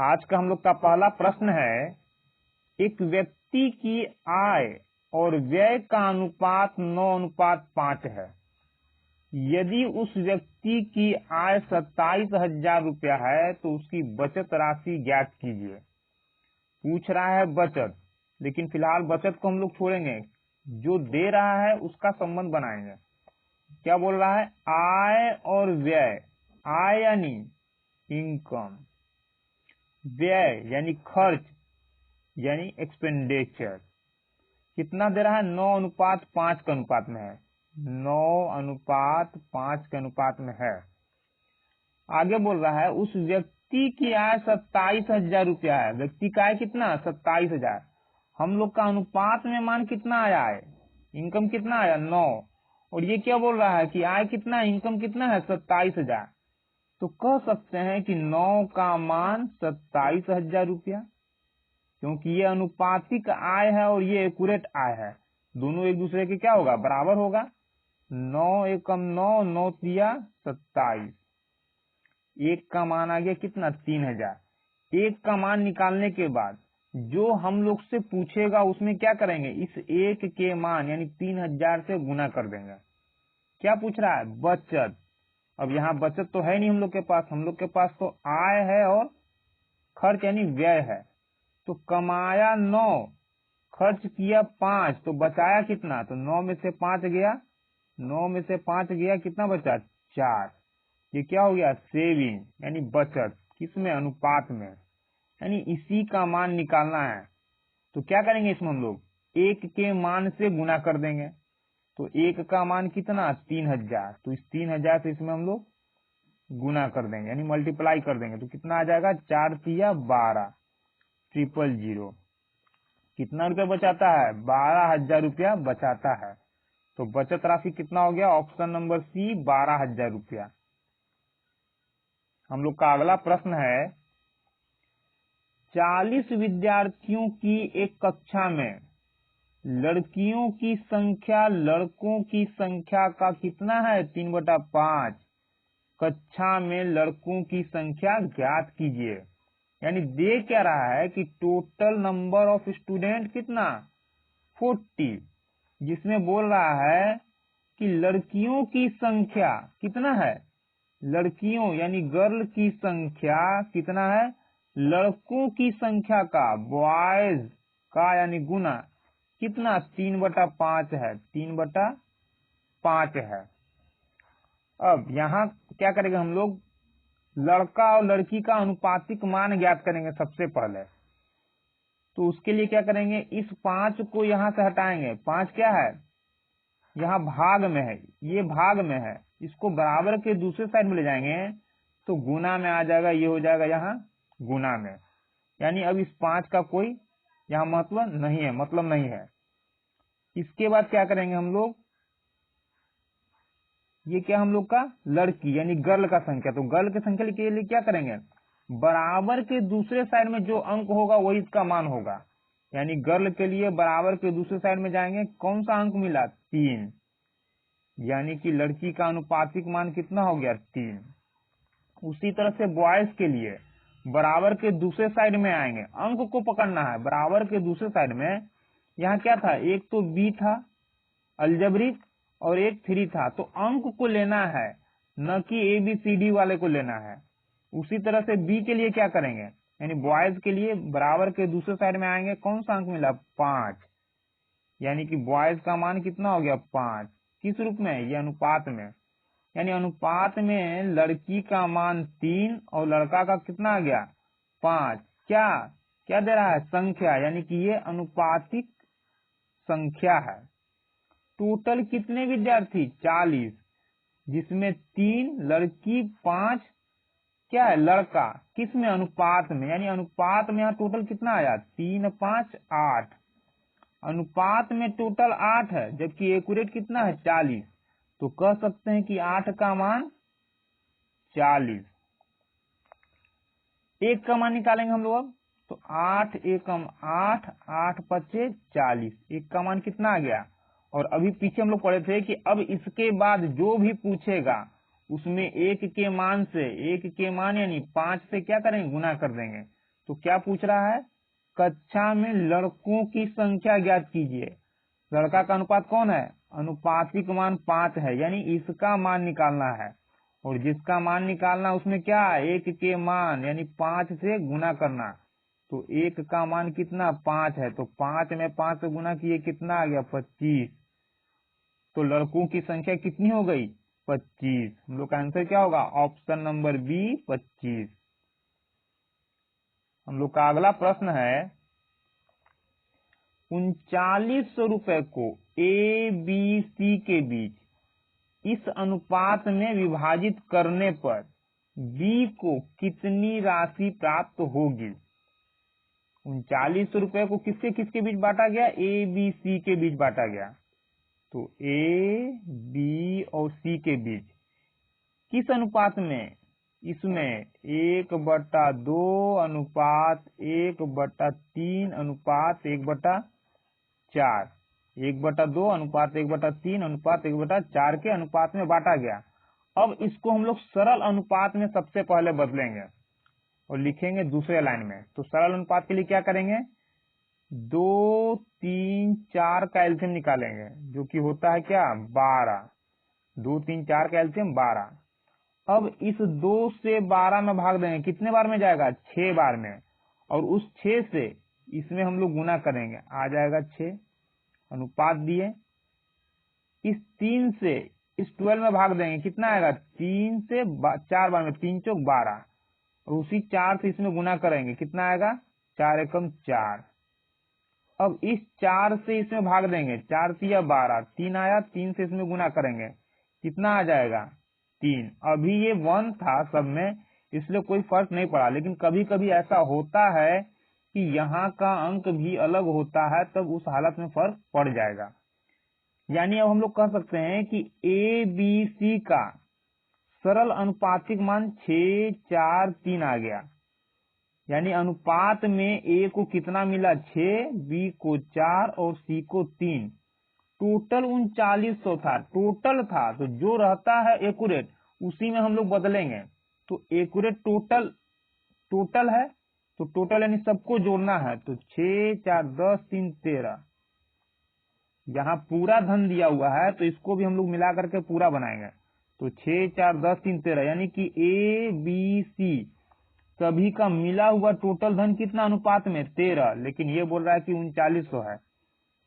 आज का हम लोग का पहला प्रश्न है, एक व्यक्ति की आय और व्यय का अनुपात 9:5 है। यदि उस व्यक्ति की आय 27,000 रुपया है तो उसकी बचत राशि ज्ञात कीजिए। पूछ रहा है बचत, लेकिन फिलहाल बचत को हम लोग छोड़ेंगे, जो दे रहा है उसका संबंध बनाएंगे। क्या बोल रहा है? आय और व्यय। आय यानी इनकम, व्यय यानी खर्च यानी एक्सपेंडिचर। कितना दे रहा है? 9:5 के अनुपात में है। 9:5 के अनुपात में है। आगे बोल रहा है उस व्यक्ति की आय 27,000 रुपया है। व्यक्ति का आय कितना? 27,000। हम लोग का अनुपात में मान कितना आया है? इनकम कितना आया? 9। और ये क्या बोल रहा है कि आय कितना है, इनकम कितना है? 27,000। तो कह सकते हैं कि 9 का मान 27,000 रुपया, क्योंकि ये अनुपातिक आय है और ये एक्यूरेट आय है। दोनों एक दूसरे के क्या होगा? बराबर होगा। 9 एकम 9, 9 तिया 27। एक का मान आ गया कितना? 3,000। एक का मान निकालने के बाद जो हम लोग से पूछेगा उसमें क्या करेंगे? इस एक के मान यानी 3,000 से गुना कर देंगे। क्या पूछ रहा है? बचत। अब यहाँ बचत तो है नहीं हम लोग के पास। हम लोग के पास तो आय है और खर्च यानी व्यय है। तो कमाया 9, खर्च किया 5, तो बचाया कितना? तो 9 में से 5 गया, 9 में से 5 गया, कितना बचा? 4। ये क्या हो गया? सेविंग यानी बचत। किसमें? अनुपात में। यानी इसी का मान निकालना है। तो क्या करेंगे इसमें हम लोग? एक के मान से गुना कर देंगे। तो एक का मान कितना? 3,000। तो इस 3,000 से इसमें हम लोग गुना कर देंगे यानी मल्टीप्लाई कर देंगे। तो कितना आ जाएगा? 4 तिया 12, 000। कितना रुपया बचाता है? 12,000 रुपया बचाता है। तो बचत राशि कितना हो गया? ऑप्शन नंबर सी, 12,000 रुपया। हम लोग का अगला प्रश्न है, 40 विद्यार्थियों की एक कक्षा में लड़कियों की संख्या लड़कों की संख्या का कितना है? 3/5। कक्षा में लड़कों की संख्या ज्ञात कीजिए। यानी दे क्या रहा है कि टोटल नंबर ऑफ स्टूडेंट कितना? 40, जिसमें बोल रहा है कि लड़कियों की संख्या कितना है? लड़कियों यानी गर्ल की संख्या कितना है? लड़कों की संख्या का, बॉयज का यानी गुना कितना? 3/5 है। 3/5 है। अब यहाँ क्या करेंगे हम लोग? लड़का और लड़की का अनुपातिक मान ज्ञात करेंगे सबसे पहले। तो उसके लिए क्या करेंगे? इस 5 को यहाँ से हटाएंगे। 5 क्या है? यहाँ भाग में है, ये भाग में है। इसको बराबर के दूसरे साइड में ले जाएंगे तो गुना में आ जाएगा। ये हो जाएगा यहाँ गुना में। यानी अब इस 5 का कोई यहाँ मतलब नहीं है। इसके बाद क्या करेंगे हम लोग? ये क्या हम लोग का? लड़की यानी गर्ल का संख्या। तो गर्ल की संख्या के लिए क्या करेंगे? बराबर के दूसरे साइड में जो अंक होगा वही इसका मान होगा। यानी गर्ल के लिए बराबर के दूसरे साइड में जाएंगे। कौन सा अंक मिला? 3। यानी कि लड़की का अनुपातिक मान कितना हो गया? 3। उसी तरह से बॉयज के लिए बराबर के दूसरे साइड में आएंगे। अंक को पकड़ना है बराबर के दूसरे साइड में। यहाँ क्या था? एक तो बी था अलजेब्रिक और एक 3 था। तो अंक को लेना है, न कि ABCD वाले को लेना है। उसी तरह से बी के लिए क्या करेंगे? यानी बॉयज के लिए बराबर के दूसरे साइड में आएंगे। कौन सा अंक मिला? 5। यानी कि बॉयज का मान कितना हो गया? 5। किस रूप में? ये अनुपात में। यानी अनुपात में लड़की का मान 3 और लड़का का कितना आ गया? 5। क्या क्या दे रहा है? संख्या। यानी कि ये अनुपातिक संख्या है। टोटल कितने विद्यार्थी? 40, जिसमें 3 लड़की 5 क्या है? लड़का। किस में? अनुपात में। यानी अनुपात में यहाँ टोटल कितना आया? 3, 5, 8। अनुपात में टोटल 8 है, जबकि एक्यूरेट कितना है? 40। तो कह सकते हैं कि 8 का मान 40। एक का मान निकालेंगे हम लोग अब। तो 8 एकम 8, 8 पचे 40। एक का मान कितना आ गया? और अभी पीछे हम लोग पढ़े थे कि अब इसके बाद जो भी पूछेगा उसमें एक के मान यानी 5 से क्या करेंगे? गुना कर देंगे। तो क्या पूछ रहा है, कक्षा में लड़कों की संख्या ज्ञात कीजिए। लड़का का अनुपात कौन है, अनुपातिक मान 5 है, यानी इसका मान निकालना है। और जिसका मान निकालना उसमें क्या है, 1 के मान यानी 5 से गुना करना। तो 1 का मान कितना 5 है, तो 5 में 5 से गुना किए कितना आ गया 25। तो लड़कों की संख्या कितनी हो गई 25। हम लोग का आंसर क्या होगा, ऑप्शन नंबर बी 25। हम लोग का अगला प्रश्न है, 3900 रुपए को ए बी सी के बीच इस अनुपात में विभाजित करने पर बी को कितनी राशि प्राप्त होगी। 3900 रुपए को किसके किसके बीच बांटा गया, ए बी सी के बीच बांटा गया। तो ए बी और सी के बीच किस अनुपात में, इसमें 1/2 अनुपात 1/3 अनुपात 1/4, 1/2 अनुपात 1/3 अनुपात 1/4 के अनुपात में बांटा गया। अब इसको हम लोग सरल अनुपात में सबसे पहले बदलेंगे और लिखेंगे दूसरे लाइन में। तो सरल अनुपात के लिए क्या करेंगे, 2, 3, 4 का एलसीएम निकालेंगे, जो कि होता है क्या 12। 2, 3, 4 का एलसीएम 12। अब इस 2 से 12 में भाग देंगे, कितने बार में जाएगा 6 बार में। और उस 6 से इसमें हम लोग गुना करेंगे, आ जाएगा 6 अनुपात दिए। इस 3 से इस 12 में भाग देंगे, कितना आएगा 3 से 4 बार में, 3 चौक 12। और उसी 4 से इसमें गुना करेंगे, कितना आएगा 4 एकम 4। अब इस 4 से इसमें भाग देंगे, 4 तिया 12, 3 आया, 3 से इसमें गुना करेंगे, कितना आ जाएगा 3। अभी ये 1 था सब में, इसलिए कोई फर्क नहीं पड़ा। लेकिन कभी कभी ऐसा होता है कि यहाँ का अंक भी अलग होता है, तब उस हालत में फर्क पड़ जाएगा। यानी अब हम लोग कह सकते हैं कि ए बी सी का सरल अनुपातिक मान 6, 4, 3 आ गया। यानी अनुपात में ए को कितना मिला 6, बी को 4 और सी को 3। टोटल 3900 था, टोटल था। तो जो रहता है एक्यूरेट उसी में हम लोग बदलेंगे। तो एक्यूरेट टोटल है, तो टोटल यानी सबको जोड़ना है। तो 6, 4, 10, 3, 13। यहाँ पूरा धन दिया हुआ है, तो इसको भी हम लोग मिला करके पूरा बनाएंगे। तो 6, 4, 10, 3, 13, यानी कि ए बी सी सभी का मिला हुआ टोटल धन कितना अनुपात में 13। लेकिन ये बोल रहा है कि 3900 है,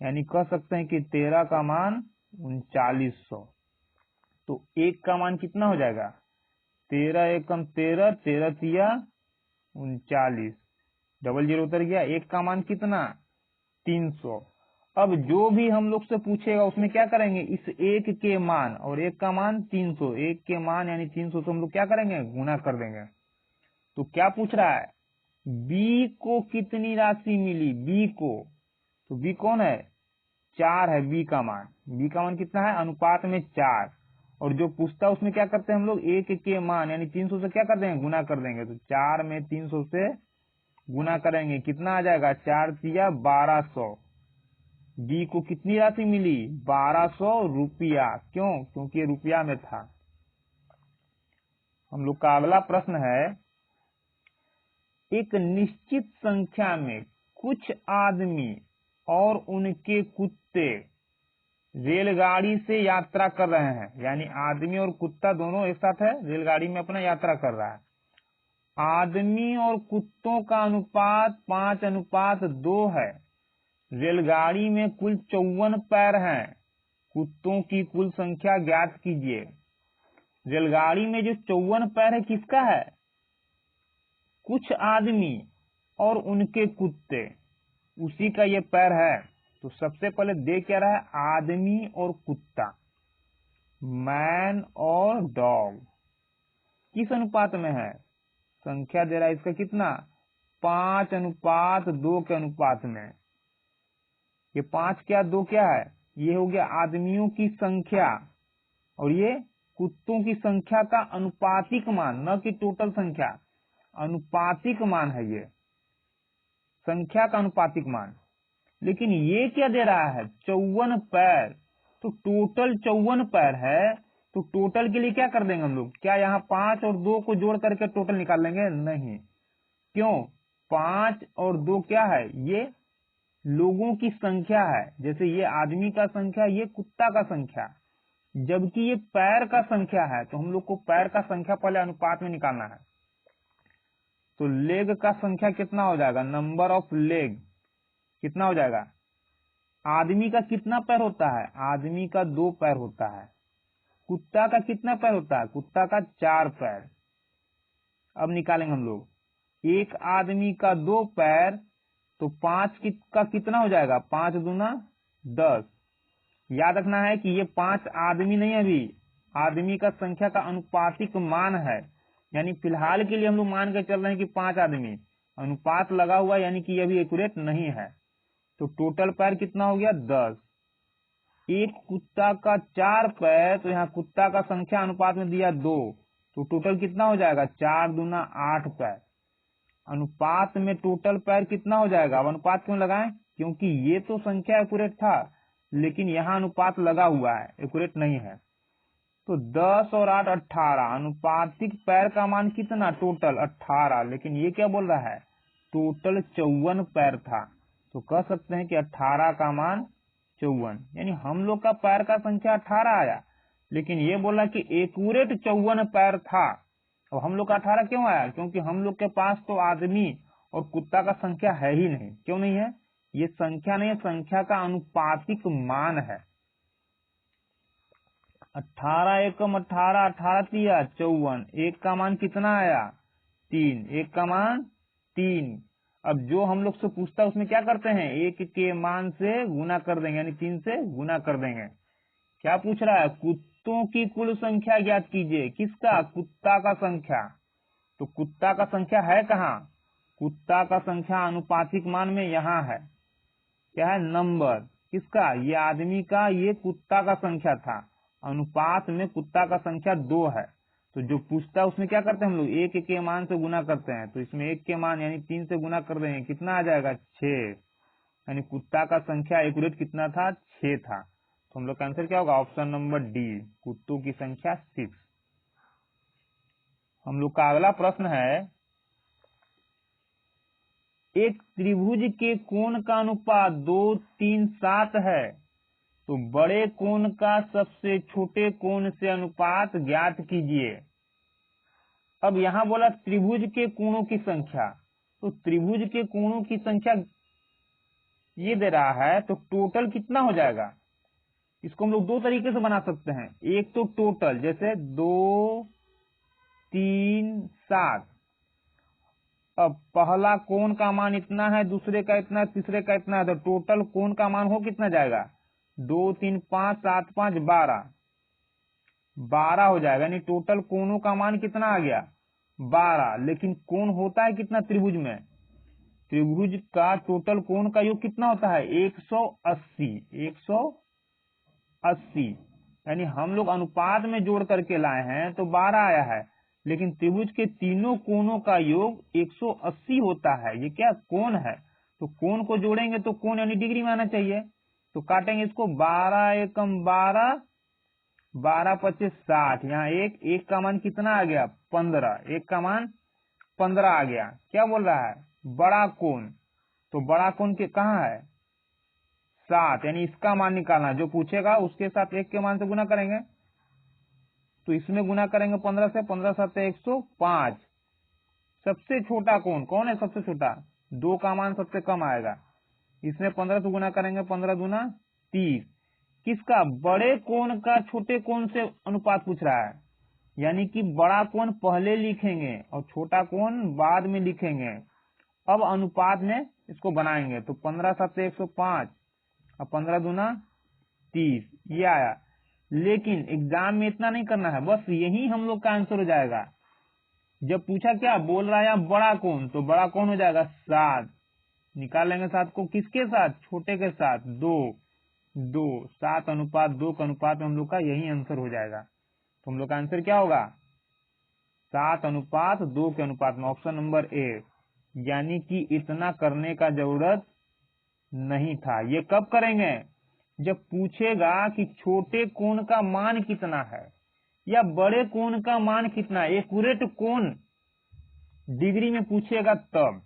यानी कह सकते हैं कि 13 का मान 3900। तो 1 का मान कितना हो जाएगा, 13 एकम 13, 13 तिया 39, डबल 0 उतर गया। 1 का मान कितना 300। अब जो भी हम लोग से पूछेगा उसमें क्या करेंगे, इस 1 के मान और 1 का मान 300, 1 के मान यानी 300 से हम लोग क्या करेंगे, गुना कर देंगे। तो क्या पूछ रहा है, बी को कितनी राशि मिली, बी को, तो बी कौन है 4 है बी का मान। बी का मान कितना है, अनुपात में 4। और जो पूछता है उसमें क्या करते हैं हम लोग, 1 के मान यानी 300 से क्या कर देंगे, गुना कर देंगे। तो 4 में 300 से गुना करेंगे, कितना आ जाएगा 4 तिया 1200। बी को कितनी राशि मिली 1200 रुपया। क्यों, क्योंकि ये रुपया में था। हम लोग का अगला प्रश्न है, एक निश्चित संख्या में कुछ आदमी और उनके कुत्ते रेलगाड़ी से यात्रा कर रहे हैं। यानी आदमी और कुत्ता दोनों एक साथ है, रेलगाड़ी में अपना यात्रा कर रहा है। आदमी और कुत्तों का अनुपात 5:2 है। रेलगाड़ी में कुल 54 पैर हैं। कुत्तों की कुल संख्या ज्ञात कीजिए। रेलगाड़ी में जो 54 पैर है किसका है, कुछ आदमी और उनके कुत्ते, उसी का ये पैर है। तो सबसे पहले दे क्या रहा है, आदमी और कुत्ता, मैन और डॉग किस अनुपात में है, संख्या दे रहा है इसका कितना 5:2 के अनुपात में। ये 5 क्या 2 क्या है, ये हो गया आदमियों की संख्या और ये कुत्तों की संख्या का अनुपातिक मान, न कि टोटल संख्या, अनुपातिक मान है ये, संख्या का अनुपातिक मान। लेकिन ये क्या दे रहा है 54 पैर, तो टोटल 54 पैर है। तो टोटल के लिए क्या कर देंगे हम लोग, क्या यहाँ 5 और 2 को जोड़ करके टोटल निकाल लेंगे, नहीं। क्यों, 5 और 2 क्या है, ये लोगों की संख्या है। जैसे ये आदमी का संख्या, ये कुत्ता का संख्या, जबकि ये पैर का संख्या है। तो हम लोग को पैर का संख्या पहले अनुपात में निकालना है। तो लेग का संख्या कितना हो जाएगा, नंबर ऑफ लेग कितना हो जाएगा। आदमी का कितना पैर होता है, आदमी का 2 पैर होता है। कुत्ता का कितना पैर होता है, कुत्ता का 4 पैर। अब निकालेंगे हम लोग, एक आदमी का 2 पैर, तो 5 का कितना हो जाएगा, 5 दूना 10। याद रखना है कि ये 5 आदमी नहीं है, अभी आदमी का संख्या का अनुपातिक मान है। यानी फिलहाल के लिए हम लोग मान के चल रहे हैं कि 5 आदमी, अनुपात लगा हुआ, यानी कि ये भी एक्यूरेट नहीं है। तो टोटल पैर कितना हो गया, 10। एक कुत्ता का 4 पैर, तो यहाँ कुत्ता का संख्या अनुपात में दिया 2, तो टोटल कितना हो जाएगा, 4 दूना 8 पैर। अनुपात में टोटल पैर कितना हो जाएगा। अब अनुपात क्यों लगाएं, क्योंकि ये तो संख्या एक्यूरेट था, लेकिन यहाँ अनुपात लगा हुआ है, एक्यूरेट नहीं है। तो 10 और 8 18, अनुपातिक पैर का मान कितना, टोटल 18, लेकिन ये क्या बोल रहा है, टोटल 54 पैर था। तो कह सकते हैं कि 18 का मान 54, यानी हम लोग का पैर का संख्या 18 आया, लेकिन ये बोला कि एक्यूरेट 54 पैर था। अब हम लोग का 18 क्यों आया, क्योंकि हम लोग के पास तो आदमी और कुत्ता का संख्या है ही नहीं। क्यों नहीं है, ये संख्या नहीं है, संख्या का अनुपातिक मान है। 18 एकम 18, 18 तिया 54, एक का मान कितना आया, 3, एक का मान 3। अब जो हम लोग से पूछता है उसमें क्या करते हैं, एक के मान से गुना कर देंगे, यानी 3 से गुना कर देंगे। क्या पूछ रहा है, कुत्तों की कुल संख्या ज्ञात कीजिए। किसका, कुत्ता का संख्या। तो कुत्ता का संख्या है कहाँ, कुत्ता का संख्या अनुपातिक मान में यहाँ है, क्या है, नंबर किसका, ये आदमी का, ये कुत्ता का संख्या था। अनुपात में कुत्ता का संख्या 2 है। तो जो पूछता है उसमें क्या करते हैं हम लोग, एक के मान से गुना करते हैं। तो इसमें एक के मान यानी 3 से गुना कर देंगे, कितना आ जाएगा, 6। यानी कुत्ता का संख्या एक्यूरेट कितना था, 6 था। तो हम लोग का आंसर क्या होगा, ऑप्शन नंबर डी, कुत्तों की संख्या 6। हम लोग का अगला प्रश्न है, एक त्रिभुज के कोण का अनुपात 2 3 7 है, तो बड़े कोण का सबसे छोटे कोण से अनुपात ज्ञात कीजिए। अब यहां बोला त्रिभुज के कोणों की संख्या, तो त्रिभुज के कोणों की संख्या ये दे रहा है, तो टोटल कितना हो जाएगा। इसको हम लोग 2 तरीके से बना सकते हैं। एक तो टोटल, जैसे 2 3 7, अब पहला कोण का मान इतना है, दूसरे का इतना, तीसरे का इतना है, तो टोटल कोण का मान हो कितना जाएगा, 2 3 5 7 5 12, 12 हो जाएगा। यानी टोटल कोणों का मान कितना आ गया, 12। लेकिन कोण होता है कितना त्रिभुज में, त्रिभुज का टोटल कोण का योग कितना होता है, 180। 180, यानी हम लोग अनुपात में जोड़ करके लाए हैं तो 12 आया है, लेकिन त्रिभुज के तीनों कोणों का योग 180 होता है। ये क्या कोण है, तो कोण को जोड़ेंगे तो कोण यानी डिग्री में आना चाहिए। तो काटेंगे इसको, 12 एकम 12, 12 25 60, यहाँ एक का मान कितना आ गया, 15, एक का मान 15 आ गया। क्या बोल रहा है, बड़ा कोण, तो बड़ा कोण के कहाँ है, 7, यानी इसका मान निकालना। जो पूछेगा उसके साथ एक के मान से गुना करेंगे, तो इसमें गुना करेंगे 15 से, 15 7 105। सबसे छोटा कोण कौन है, सबसे छोटा, 2 का मान सबसे कम आएगा। इसमें 15 से गुना करेंगे, 15 दूना 30। किसका, बड़े कोण का छोटे कोण से अनुपात पूछ रहा है, यानी कि बड़ा कोण पहले लिखेंगे और छोटा कोण बाद में लिखेंगे। अब अनुपात में इसको बनाएंगे, तो 15 7 105 और 15 दूना 30, ये आया। लेकिन एग्जाम में इतना नहीं करना है, बस यही हम लोग का आंसर हो जाएगा। जब पूछा क्या बोल रहा है बड़ा कोण, तो बड़ा कोण हो जाएगा 7, निकाल लेंगे 7 को, किसके साथ, छोटे के साथ, 2 7 अनुपात 2 के अनुपात में हम लोग का यही आंसर हो जाएगा। तो हम लोग का आंसर क्या होगा, 7 अनुपात 2 के अनुपात में, ऑप्शन नंबर ए। यानी कि इतना करने का जरूरत नहीं था। ये कब करेंगे, जब पूछेगा कि छोटे कोण का मान कितना है या बड़े कोण का मान कितना है, एक्यूरेट कोण डिग्री में पूछेगा तब।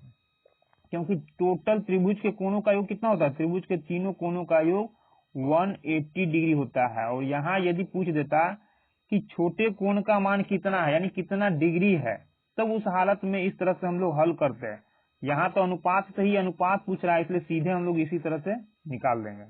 क्योंकि टोटल त्रिभुज के कोणों का योग कितना होता है, त्रिभुज के तीनों कोणों का योग 180 डिग्री होता है। और यहाँ यदि पूछ देता कि छोटे कोण का मान कितना है, यानी कितना डिग्री है, तब उस हालत में इस तरह से हम लोग हल करते हैं। यहाँ तो अनुपात से ही अनुपात पूछ रहा है, इसलिए सीधे हम लोग इसी तरह से निकाल देंगे।